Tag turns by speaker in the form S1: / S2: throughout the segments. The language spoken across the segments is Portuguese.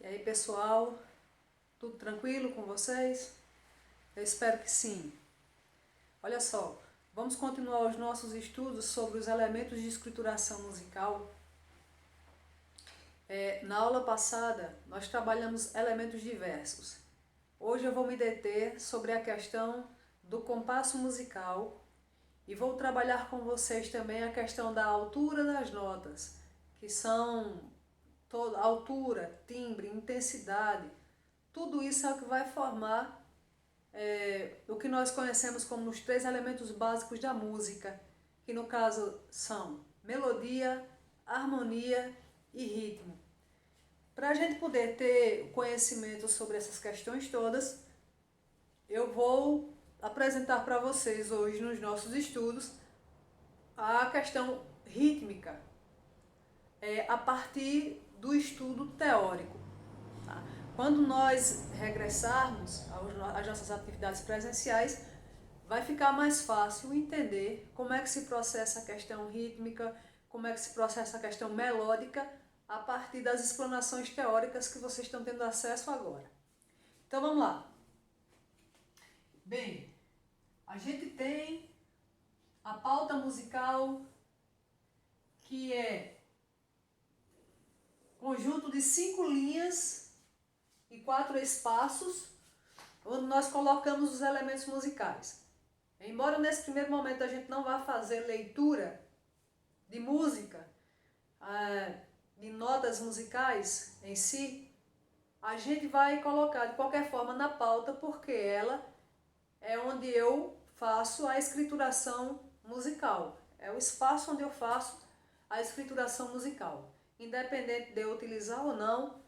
S1: E aí, pessoal, tudo tranquilo com vocês? Eu espero que sim. Olha só, vamos continuar os nossos estudos sobre os elementos de escrituração musical. Na aula passada, nós trabalhamos elementos diversos. Hoje eu vou me deter sobre a questão do compasso musical e vou trabalhar com vocês também a questão da altura das notas, que são toda altura, timbre, intensidade. Tudo isso é o que vai formar o que nós conhecemos como os 3 elementos básicos da música, que no caso são melodia, harmonia e ritmo. Para a gente poder ter conhecimento sobre essas questões todas, eu vou apresentar para vocês hoje nos nossos estudos a questão rítmica, a partir do estudo teórico. Tá? Quando nós regressarmos às nossas atividades presenciais, vai ficar mais fácil entender como é que se processa a questão rítmica, como é que se processa a questão melódica, a partir das explanações teóricas que vocês estão tendo acesso agora. Então vamos lá. Bem, a gente tem a pauta musical, que é conjunto de 5 linhas e 4 espaços, onde nós colocamos os elementos musicais. Embora nesse primeiro momento a gente não vá fazer leitura de música, de notas musicais em si, a gente vai colocar de qualquer forma na pauta, porque ela é onde eu faço a escrituração musical. É o espaço onde eu faço a escrituração musical. Independente de eu utilizar ou não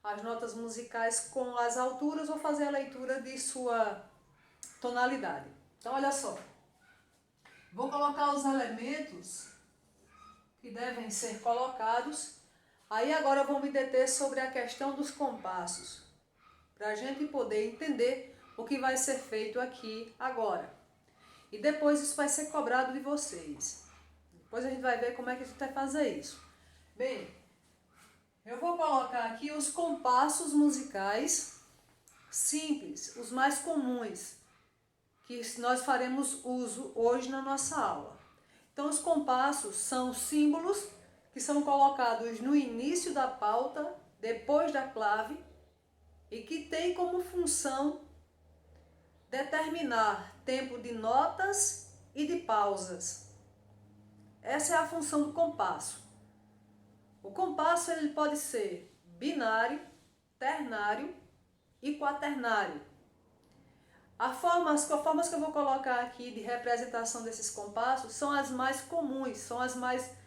S1: as notas musicais com as alturas, vou fazer a leitura de sua tonalidade. Então, olha só. Vou colocar os elementos que devem ser colocados. Aí agora eu vou me deter sobre a questão dos compassos, para a gente poder entender o que vai ser feito aqui agora. E depois isso vai ser cobrado de vocês. Depois a gente vai ver como é que a gente vai fazer isso. Bem, eu vou colocar aqui os compassos musicais simples, os mais comuns, que nós faremos uso hoje na nossa aula. Então, os compassos são símbolos que são colocados no início da pauta, depois da clave, e que tem como função determinar tempo de notas e de pausas. Essa é a função do compasso. O compasso ele pode ser binário, ternário e quaternário. As formas que eu vou colocar aqui de representação desses compassos são as mais comuns, são as mais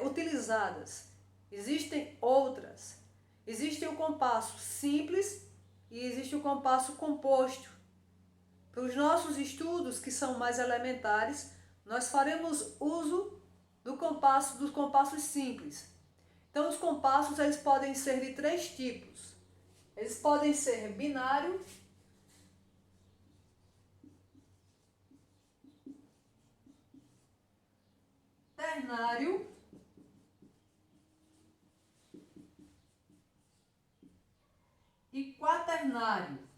S1: utilizadas. Existem outras. Existe o compasso simples e existe o compasso composto. Para os nossos estudos, que são mais elementares, nós faremos uso dos compassos simples. Então, os compassos eles podem ser de 3 tipos. Eles podem ser binário, ternário e quaternário.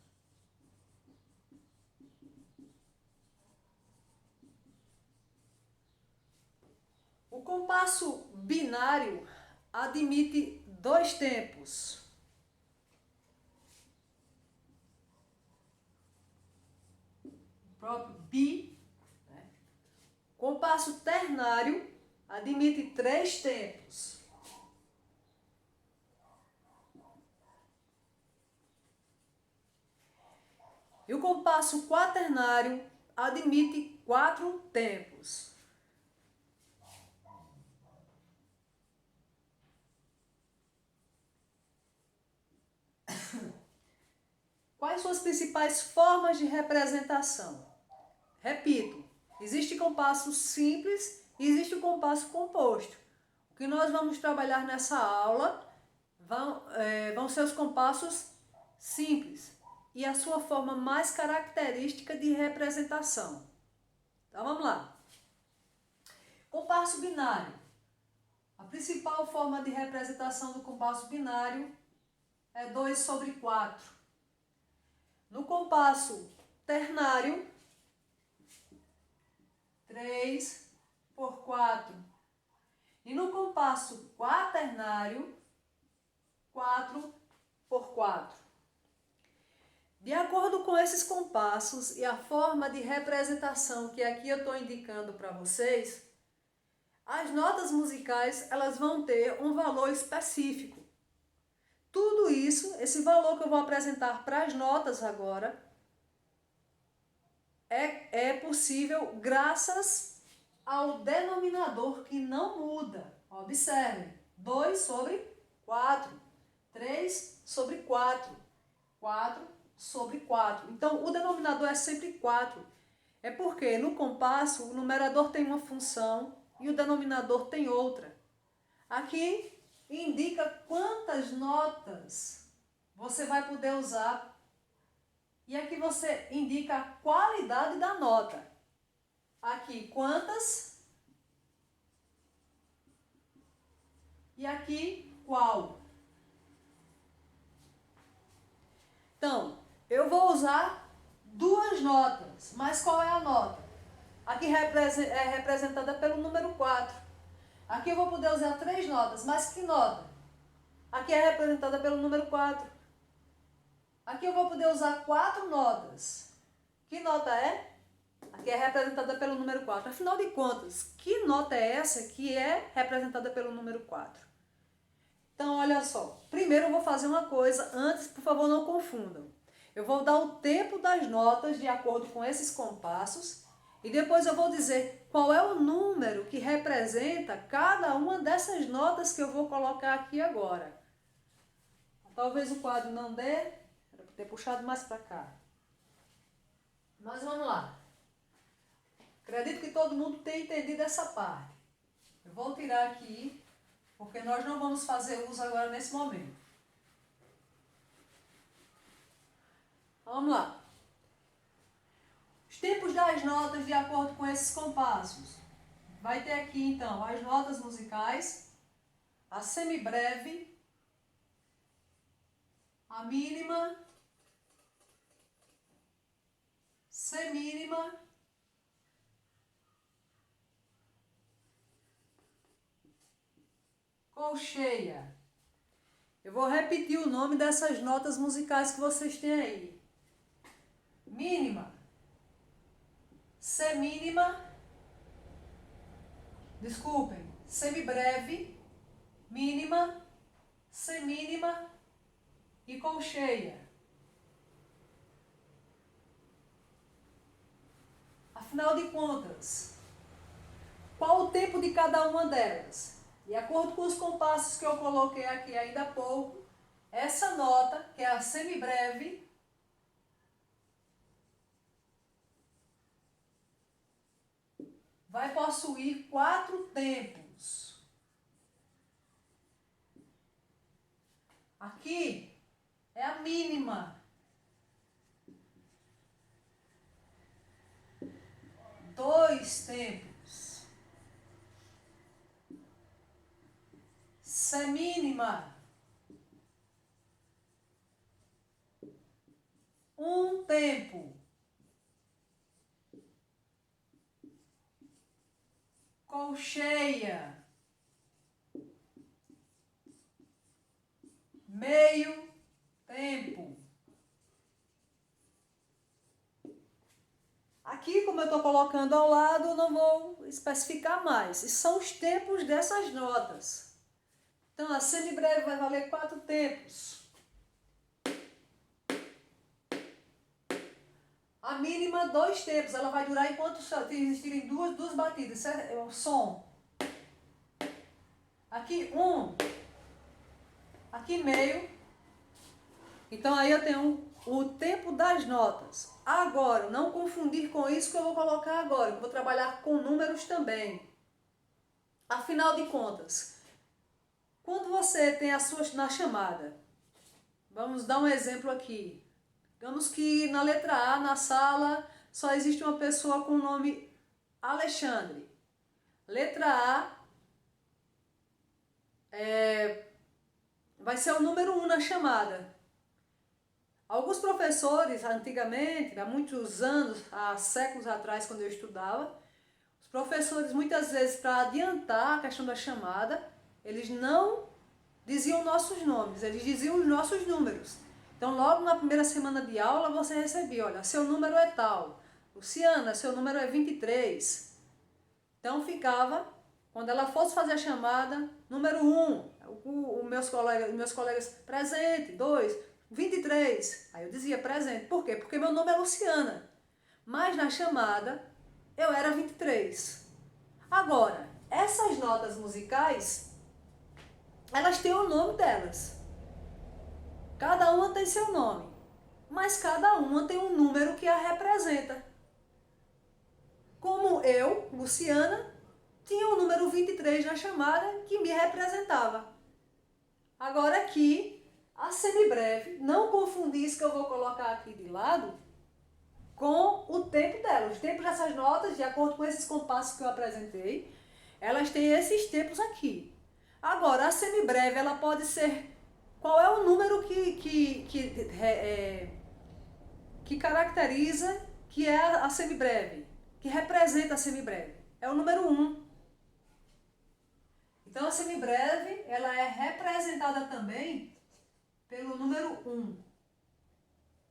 S1: O compasso binário admite 2 tempos. O próprio bi. Compasso ternário admite 3 tempos. E o compasso quaternário admite 4 tempos. Quais são as principais formas de representação? Repito, existe compasso simples e existe o compasso composto. O que nós vamos trabalhar nessa aula vão ser os compassos simples e a sua forma mais característica de representação. Então vamos lá. Compasso binário. A principal forma de representação do compasso binário é 2/4. No compasso ternário, 3/4. E no compasso quaternário, 4/4. De acordo com esses compassos e a forma de representação que aqui eu estou indicando para vocês, as notas musicais elas vão ter um valor específico. Tudo isso, esse valor que eu vou apresentar para as notas agora, é possível graças ao denominador que não muda. Observe, 2/4, 3/4, 4/4. Então, o denominador é sempre 4. É porque no compasso o numerador tem uma função e o denominador tem outra. Aqui indica quantas notas você vai poder usar. E aqui você indica a qualidade da nota. Aqui quantas e aqui qual. Então, eu vou usar duas notas, mas qual é a nota? Aqui é representada pelo número 4. Aqui eu vou poder usar 3 notas, mas que nota? Aqui é representada pelo número 4. Aqui eu vou poder usar 4 notas. Que nota é? Aqui é representada pelo número 4. Afinal de contas, que nota é essa que é representada pelo número 4? Então, olha só. Primeiro eu vou fazer uma coisa, antes, por favor, não confundam. Eu vou dar o tempo das notas de acordo com esses compassos e depois eu vou dizer qual é o número que representa cada uma dessas notas que eu vou colocar aqui agora. Talvez o quadro não dê, era para ter puxado mais para cá. Mas vamos lá. Acredito que todo mundo tenha entendido essa parte. Eu vou tirar aqui, porque nós não vamos fazer uso agora nesse momento. Vamos lá. Os tempos das notas de acordo com esses compassos. Vai ter aqui então as notas musicais, a semibreve, a mínima, semínima, colcheia. Eu vou repetir o nome dessas notas musicais que vocês têm aí. Mínima, semínima, desculpem, semibreve, mínima, semínima e colcheia. Afinal de contas, qual o tempo de cada uma delas? De acordo com os compassos que eu coloquei aqui ainda há pouco, essa nota, que é a semibreve, vai possuir 4 tempos. Aqui é a mínima. 2 tempos. Semínima. 1 tempo. Colcheia. Meio tempo. Aqui, como eu estou colocando ao lado, eu não vou especificar mais. E são os tempos dessas notas. Então, a semibreve vai valer 4 tempos. A mínima, 2 tempos. Ela vai durar enquanto existirem duas batidas, certo? O som. Aqui, 1. Aqui, meio. Então, aí eu tenho o tempo das notas. Agora, não confundir com isso que eu vou colocar agora. Eu vou trabalhar com números também. Afinal de contas, quando você tem as suas na chamada, vamos dar um exemplo aqui. Digamos que na letra A, na sala, só existe uma pessoa com o nome Alexandre. Letra A vai ser o número 1 na chamada. Alguns professores, antigamente, há muitos anos, há séculos atrás, quando eu estudava, os professores, muitas vezes, para adiantar a questão da chamada, eles não diziam nossos nomes, eles diziam os nossos números. Então, logo na primeira semana de aula, você recebia, olha, seu número é tal. Luciana, seu número é 23. Então, ficava, quando ela fosse fazer a chamada, número 1, meus colegas, presente, 2, 23. Aí eu dizia presente. Por quê? Porque meu nome é Luciana. Mas na chamada, eu era 23. Agora, essas notas musicais, elas têm o nome delas. Cada uma tem seu nome. Mas cada uma tem um número que a representa. Como eu, Luciana, tinha o número 23 na chamada que me representava. Agora aqui, a semibreve, não confundir isso que eu vou colocar aqui de lado com o tempo dela. Os tempos dessas notas, de acordo com esses compassos que eu apresentei, elas têm esses tempos aqui. Agora, a semibreve, ela pode ser... Qual é o número que caracteriza que é a semibreve, que representa a semibreve? É o número 1. Então, a semibreve, ela é representada também pelo número 1.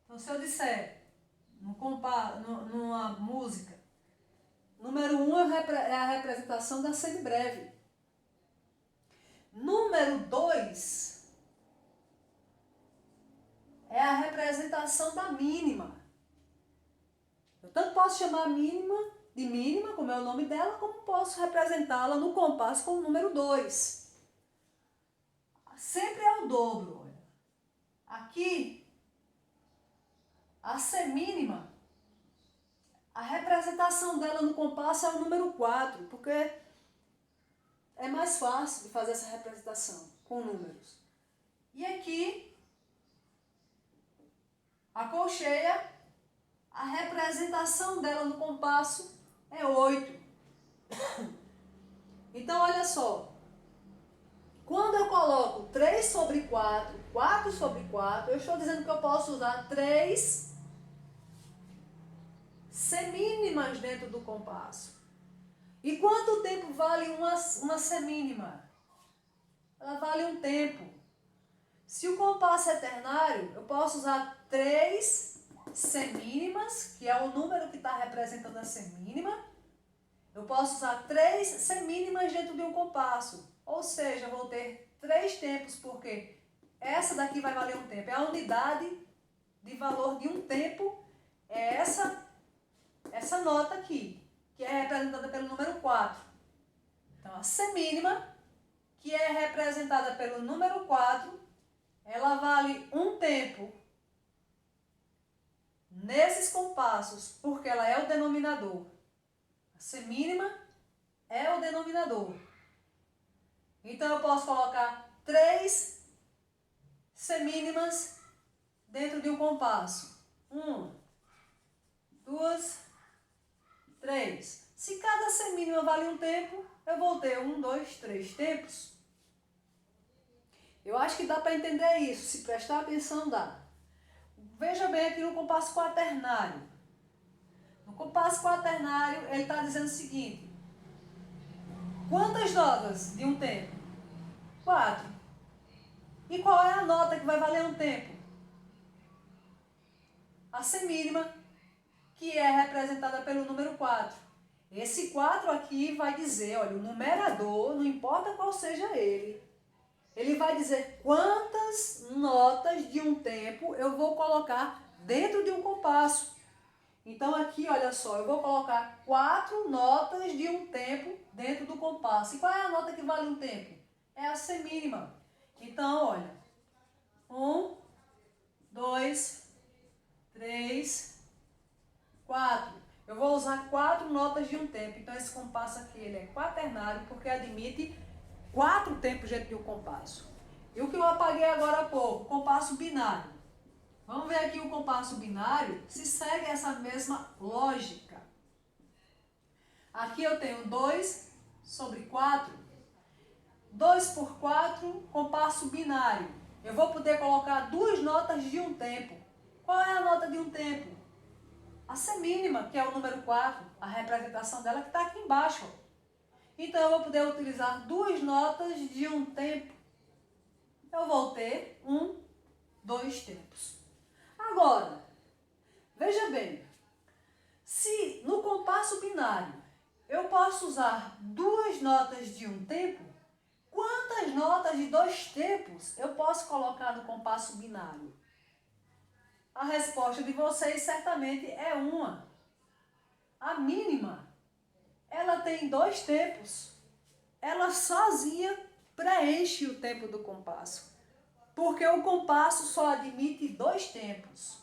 S1: Então, se eu disser, numa música, número 1 é a representação da semibreve. Número 2 é a representação da mínima. Eu tanto posso chamar a mínima de mínima, como é o nome dela, como posso representá-la no compasso com o número 2. Sempre é o dobro. Olha. Aqui, a semínima, a representação dela no compasso é o número 4, porque é mais fácil de fazer essa representação com números. E aqui, a colcheia, a representação dela no compasso é 8. Então, olha só. Quando eu coloco 3 sobre 4, 4 sobre 4, eu estou dizendo que eu posso usar 3 semínimas dentro do compasso. E quanto tempo vale uma semínima? Ela vale um tempo. Se o compasso é ternário, eu posso usar 3 semínimas, que é o número que está representando a semínima. Eu posso usar 3 semínimas dentro de um compasso. Ou seja, eu vou ter 3 tempos, porque essa daqui vai valer um tempo. É a unidade de valor de um tempo, é essa nota aqui, que é representada pelo número 4. Então, a semínima, que é representada pelo número 4, ela vale um tempo nesses compassos, porque ela é o denominador. A semínima é o denominador. Então, eu posso colocar 3 semínimas dentro de um compasso. 1, 2, 3. Se cada semínima vale um tempo, eu vou ter 1, 2, 3 tempos. Eu acho que dá para entender isso. Se prestar atenção, dá. Veja bem aqui no compasso quaternário. No compasso quaternário, ele está dizendo o seguinte. Quantas notas de um tempo? 4. E qual é a nota que vai valer um tempo? A semínima, que é representada pelo número 4. Esse 4 aqui vai dizer, olha, o numerador, não importa qual seja ele vai dizer quantas notas de um tempo eu vou colocar dentro de um compasso. Então aqui, olha só, eu vou colocar 4 notas de um tempo dentro do compasso. E qual é a nota que vale um tempo? É a semínima. Então, olha, 1, 2, 3, 4. Eu vou usar 4 notas de um tempo. Então esse compasso aqui ele é quaternário porque admite 4 tempos dentro de um compasso. E o que eu apaguei agora há pouco, compasso binário. Vamos ver aqui o compasso binário, se segue essa mesma lógica. Aqui eu tenho 2 sobre 4. 2 por 4, compasso binário. Eu vou poder colocar duas notas de um tempo. Qual é a nota de um tempo? A semínima, que é o número 4, a representação dela que está aqui embaixo. Então eu vou poder utilizar duas notas de um tempo. Eu vou ter dois tempos. Agora, veja bem, se no compasso binário eu posso usar duas notas de um tempo, quantas notas de dois tempos eu posso colocar no compasso binário? A resposta de vocês certamente é uma. A mínima, ela tem dois tempos. Ela sozinha preenche o tempo do compasso. Porque o compasso só admite dois tempos.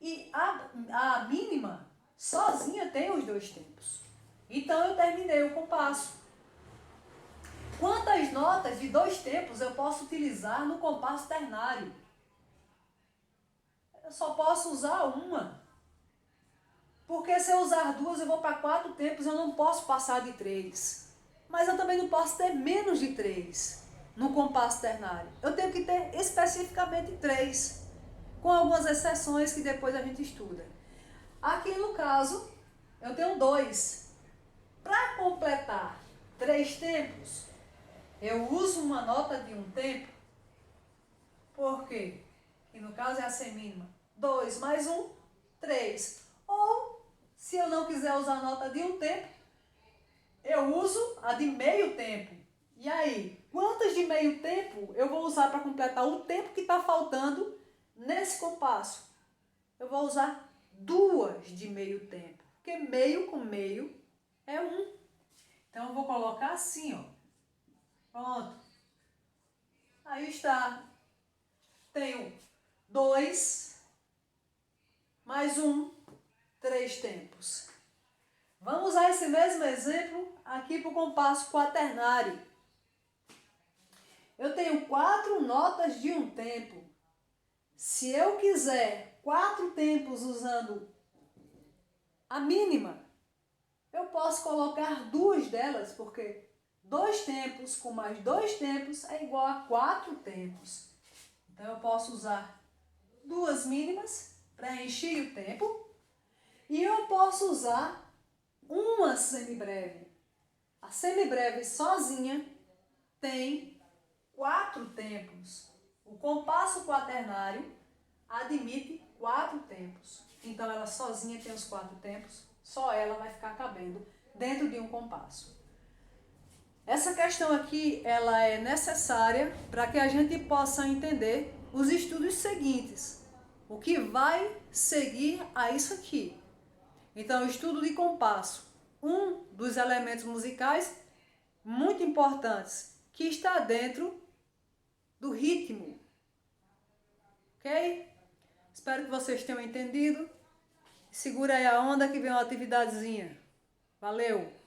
S1: E a mínima sozinha tem os dois tempos. Então eu terminei o compasso. Quantas notas de dois tempos eu posso utilizar no compasso ternário? Eu só posso usar uma. Porque se eu usar duas, eu vou para 4 tempos, eu não posso passar de 3. Mas eu também não posso ter menos de 3 no compasso ternário. Eu tenho que ter especificamente 3, com algumas exceções que depois a gente estuda. Aqui no caso, eu tenho 2. Para completar 3 tempos, eu uso uma nota de um tempo. Por quê? Que no caso é a semínima. 2 mais 1, 3. Ou, se eu não quiser usar a nota de um tempo, eu uso a de meio tempo. E aí, quantas de meio tempo eu vou usar para completar o tempo que está faltando nesse compasso? Eu vou usar 2 de meio tempo. Porque meio com meio é 1. Então, eu vou colocar assim, ó. Pronto. Aí está. Tenho 2 mais 1, 3 tempos. Vamos usar esse mesmo exemplo aqui para o compasso quaternário. Eu tenho 4 notas de um tempo. Se eu quiser 4 tempos usando a mínima, eu posso colocar 2 delas, porque 2 tempos com mais 2 tempos é igual a 4 tempos. Então eu posso usar 2 mínimas para encher o tempo e eu posso usar uma semibreve. A semibreve sozinha tem 4 tempos. O compasso quaternário admite 4 tempos. Então ela sozinha tem os 4 tempos, só ela vai ficar cabendo dentro de um compasso. Essa questão aqui, ela é necessária para que a gente possa entender os estudos seguintes. O que vai seguir a isso aqui. Então, o estudo de compasso, um dos elementos musicais muito importantes, que está dentro do ritmo. Ok? Espero que vocês tenham entendido. Segura aí a onda que vem uma atividadezinha. Valeu!